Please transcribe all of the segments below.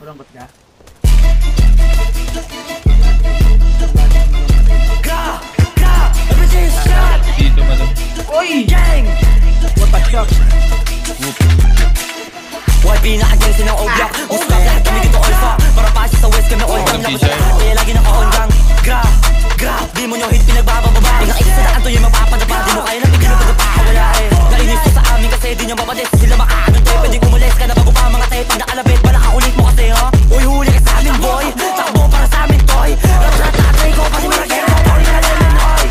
Malungkot ka? Dito ba doon? Uy! What the fuck? Why pinakagyan sinang oblak? Gusto ka lahat kami dito all fuck. Para pasa sa west kami all gang. Lakas sa lahat kaya lagi naka-on gang. Gra, di mo nyo hit pinagbababa. Pinakita sa daan to yung mapapadapa. Di mo kaya na bigyan ng pagpapakawala eh. Nainis ko sa amin kasi di nyo mapadis. Sila makaanon tayo, pwedeng umulis ka na bago pa mga tayo. Pag nakalabit, malakaulit mo kasi ha. Uy, huli ka sa amin boy. Takbo para sa amin toy. Ratatay ko pati maragero.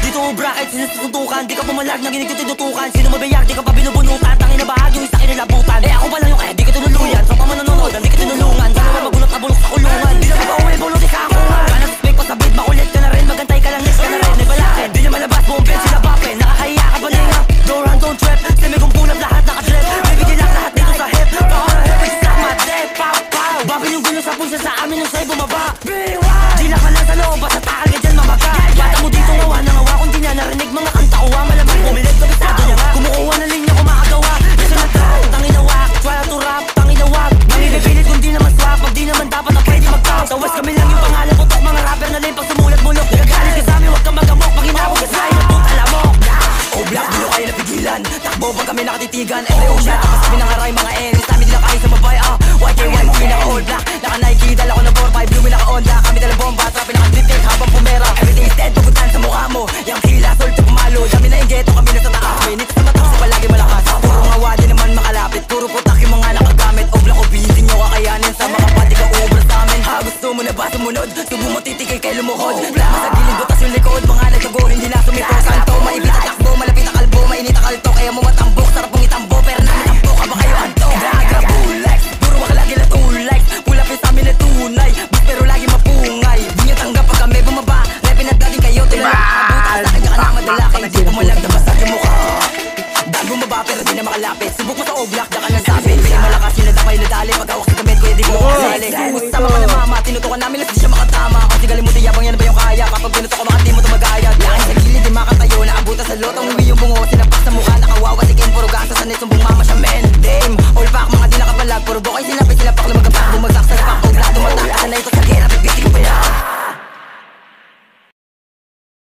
Dito bracket, sinusuntukan. Di ka pumalag, naginig yung tinutukan. Sino mabiyak, di ka pa binubunutan. Tangin na bahag, yung isa kinalabutan. Eh ako pa lang yung kaya, di ka tinuluyan. Sa pamanonood, di ka tinulungan. Dalawa magulot na bulok sa kulungan. Di na ba uwi, bulok ikaw. Kanas fake pa sa beat, makulit ka na rin. Magantay ka lang, next ka na rin. May balakin, di na malabas, bumpin sila papin. Nakakahiya ka ba nga? Don't run, don't trip. Semigong pulat lahat nakadrip. Bibigyan lang lahat dito sa hip. Pakara hip, isama, dip, pow, pow. Babin yung gulo sa pulsa sa amin yung sa'yo bumaba. Di na ka lang sa loob, basta takal ka dyan mamaka. Bata mo dito ngawa na ngawa. Kung di na narinig mga kanta ko, malamang bumilid ka bisado niya nga. Kumukuha na linya kumakagawa. Listen na trap, tanginawak. Try to rap, tanginawak. Mangipipilit kung di naman swak. Pag di naman dapat na pwede mag-talk. Sa west kami lang yung pangalan. Putok mga rapper na rin pag sumulat bulok. Nagagalit ka sa amin, huwag kang magamok. Pag hinabog ka sa'yo, puta lamok. Oh black, di nyo kayo napigilan. Takbo pag kami nakatitigan. Every ocean, tapos kami nangaray mga enemies. Namin di na kayo sumabay, YKY, kami naka-all black. Naka-Nike, dala ko na 4-5, blue, naka-Honda. Kami dala bomba, trap, naka-drifting habang pumera. Everything is dead, pupuntahan sa mukha mo. Yang hila, solto, pumalo. Dami na yung ghetto, kami na sa taas. Minutes sa mata, kasi palagi malakas. Puro nga wadi naman makalapit. Puro putak yung mga nakagamit. O black, o busy nyo kakayanin. Sa mga pati ka ubra sa amin. Ha, gusto mo na ba sumunod? Subo mo titikay kay lumuhod. Black, sa gilid, butas yung likod. Mga nagtago, hindi na sumito. Santo, maibit at takbo, malapit na kalbo. Mainit ang kalto, kaya mo matambok. Sarap mong itambo, pero namin tambo ka ba kayo anto? Dagra, bulex, puro baka lagi na tulay. Pulapin sa amin na tunay, but pero lagi mapungay. Di nyo tanggap pag kami bumaba. Repin at dating kayo, tulad ng kabuta. Sa kanya ka na madalaki, di pumalag na basta yung mukha. Dahil bumaba pero di na makalapit. Subok mo sa oblak, da ka nang sabi. Pili malakas yun na damay na dali. Pag hawak sa gamit ko, di ko makasali. Sama ka na mama, tinutukan namin lang di siya makatama. Kasi galimutin yabang yan na ba yung kaya? Kapag pinutok ko makati mo tumagaya. Laking sa gilid, di makatayo, naabutan sa lotong uwi yung bungo. Sinapak sa mukha, nakawawa, sikin, puro gasa sa net, sumbong mama siya men. Dame, all pack, mga di nakapalag, puro bokay sila